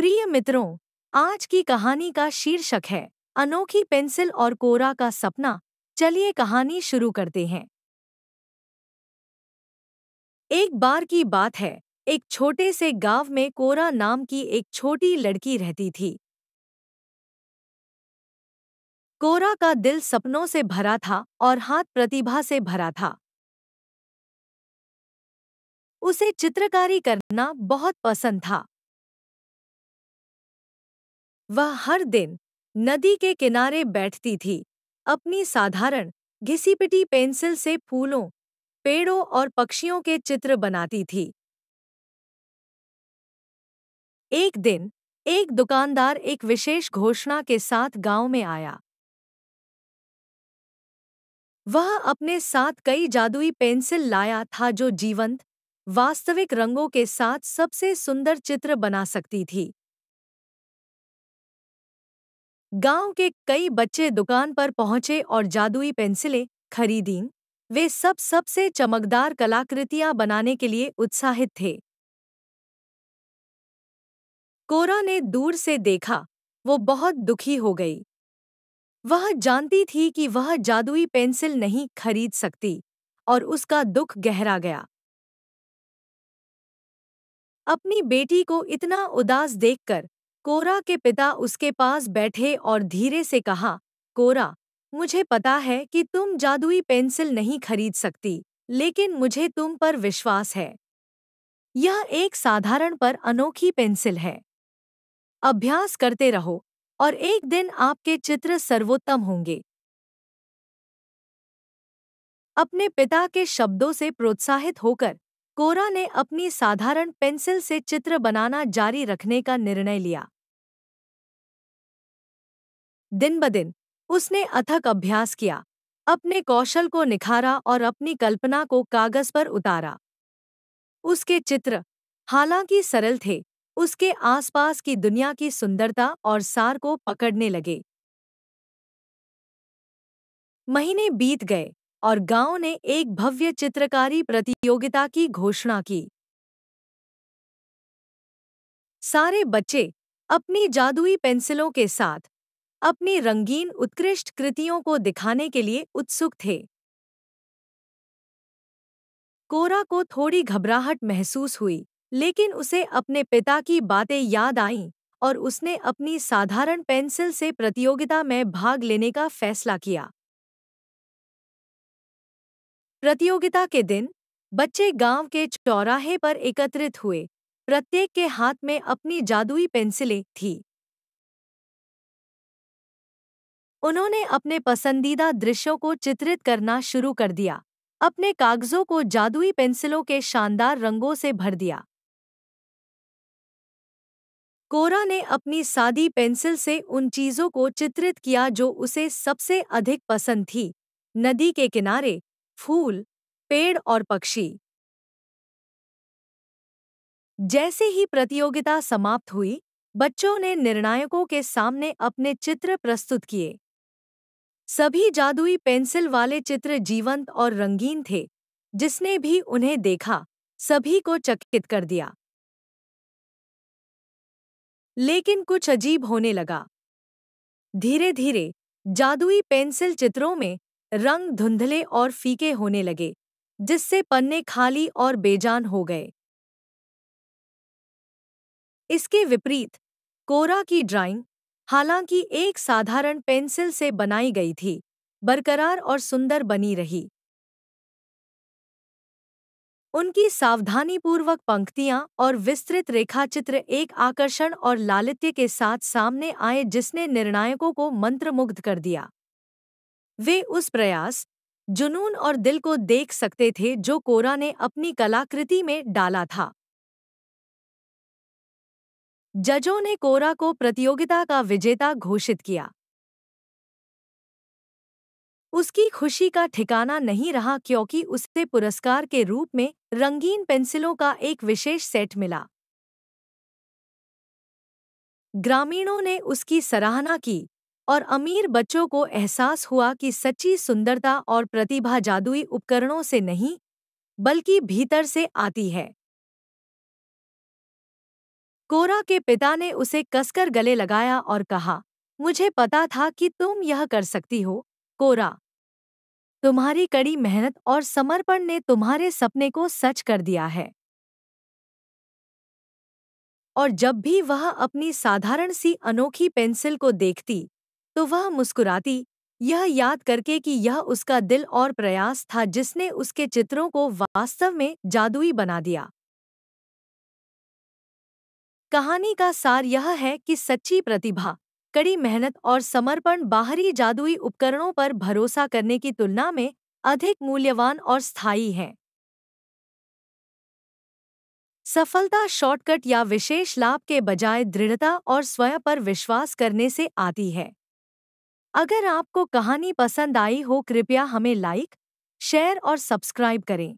प्रिय मित्रों, आज की कहानी का शीर्षक है अनोखी पेंसिल और कोरा का सपना। चलिए कहानी शुरू करते हैं। एक बार की बात है, एक छोटे से गांव में कोरा नाम की एक छोटी लड़की रहती थी। कोरा का दिल सपनों से भरा था और हाथ प्रतिभा से भरा था। उसे चित्रकारी करना बहुत पसंद था। वह हर दिन नदी के किनारे बैठती थी, अपनी साधारण घिसी-पिटी पेंसिल से फूलों, पेड़ों और पक्षियों के चित्र बनाती थी। एक दिन एक दुकानदार एक विशेष घोषणा के साथ गांव में आया। वह अपने साथ कई जादुई पेंसिल लाया था जो जीवंत, वास्तविक रंगों के साथ सबसे सुंदर चित्र बना सकती थी। गांव के कई बच्चे दुकान पर पहुंचे और जादुई पेंसिलें खरीदीं। वे सब सबसे चमकदार कलाकृतियां बनाने के लिए उत्साहित थे। कोरा ने दूर से देखा, वो बहुत दुखी हो गई। वह जानती थी कि वह जादुई पेंसिल नहीं खरीद सकती और उसका दुख गहरा गया। अपनी बेटी को इतना उदास देखकर कोरा के पिता उसके पास बैठे और धीरे से कहा, कोरा, मुझे पता है कि तुम जादुई पेंसिल नहीं खरीद सकती, लेकिन मुझे तुम पर विश्वास है। यह एक साधारण पर अनोखी पेंसिल है। अभ्यास करते रहो और एक दिन आपके चित्र सर्वोत्तम होंगे। अपने पिता के शब्दों से प्रोत्साहित होकर कोरा ने अपनी साधारण पेंसिल से चित्र बनाना जारी रखने का निर्णय लिया। दिन ब दिन उसने अथक अभ्यास किया, अपने कौशल को निखारा और अपनी कल्पना को कागज पर उतारा। उसके चित्र, हालांकि सरल थे, उसके आसपास की दुनिया की सुंदरता और सार को पकड़ने लगे। महीने बीत गए और गांव ने एक भव्य चित्रकारी प्रतियोगिता की घोषणा की। सारे बच्चे अपनी जादुई पेंसिलों के साथ अपनी रंगीन उत्कृष्ट कृतियों को दिखाने के लिए उत्सुक थे। कोरा को थोड़ी घबराहट महसूस हुई, लेकिन उसे अपने पिता की बातें याद आईं और उसने अपनी साधारण पेंसिल से प्रतियोगिता में भाग लेने का फैसला किया। प्रतियोगिता के दिन बच्चे गांव के चौराहे पर एकत्रित हुए। प्रत्येक के हाथ में अपनी जादुई पेंसिलें थीं। उन्होंने अपने पसंदीदा दृश्यों को चित्रित करना शुरू कर दिया, अपने कागजों को जादुई पेंसिलों के शानदार रंगों से भर दिया। कोरा ने अपनी सादी पेंसिल से उन चीजों को चित्रित किया जो उसे सबसे अधिक पसंद थी, नदी के किनारे, फूल, पेड़ और पक्षी। जैसे ही प्रतियोगिता समाप्त हुई, बच्चों ने निर्णायकों के सामने अपने चित्र प्रस्तुत किए। सभी जादुई पेंसिल वाले चित्र जीवंत और रंगीन थे। जिसने भी उन्हें देखा, सभी को चकित कर दिया। लेकिन कुछ अजीब होने लगा। धीरे-धीरे जादुई पेंसिल चित्रों में रंग धुंधले और फीके होने लगे, जिससे पन्ने खाली और बेजान हो गए। इसके विपरीत कोरा की ड्राइंग, हालांकि एक साधारण पेंसिल से बनाई गई थी, बरकरार और सुंदर बनी रही। उनकी सावधानीपूर्वक पंक्तियां और विस्तृत रेखाचित्र एक आकर्षण और लालित्य के साथ सामने आए जिसने निर्णायकों को मंत्रमुग्ध कर दिया। वे उस प्रयास, जुनून और दिल को देख सकते थे जो कोरा ने अपनी कलाकृति में डाला था। जजों ने कोरा को प्रतियोगिता का विजेता घोषित किया। उसकी खुशी का ठिकाना नहीं रहा क्योंकि उसे पुरस्कार के रूप में रंगीन पेंसिलों का एक विशेष सेट मिला। ग्रामीणों ने उसकी सराहना की और अमीर बच्चों को एहसास हुआ कि सच्ची सुंदरता और प्रतिभा जादुई उपकरणों से नहीं, बल्कि भीतर से आती है। कोरा के पिता ने उसे कसकर गले लगाया और कहा, मुझे पता था कि तुम यह कर सकती हो, कोरा। तुम्हारी कड़ी मेहनत और समर्पण ने तुम्हारे सपने को सच कर दिया है। और जब भी वह अपनी साधारण सी अनोखी पेंसिल को देखती, तो वह मुस्कुराती, यह याद करके कि यह उसका दिल और प्रयास था जिसने उसके चित्रों को वास्तव में जादुई बना दिया। कहानी का सार यह है कि सच्ची प्रतिभा, कड़ी मेहनत और समर्पण बाहरी जादुई उपकरणों पर भरोसा करने की तुलना में अधिक मूल्यवान और स्थायी हैं। सफलता शॉर्टकट या विशेष लाभ के बजाय दृढ़ता और स्वयं पर विश्वास करने से आती है। अगर आपको कहानी पसंद आई हो, कृपया हमें लाइक, शेयर और सब्सक्राइब करें।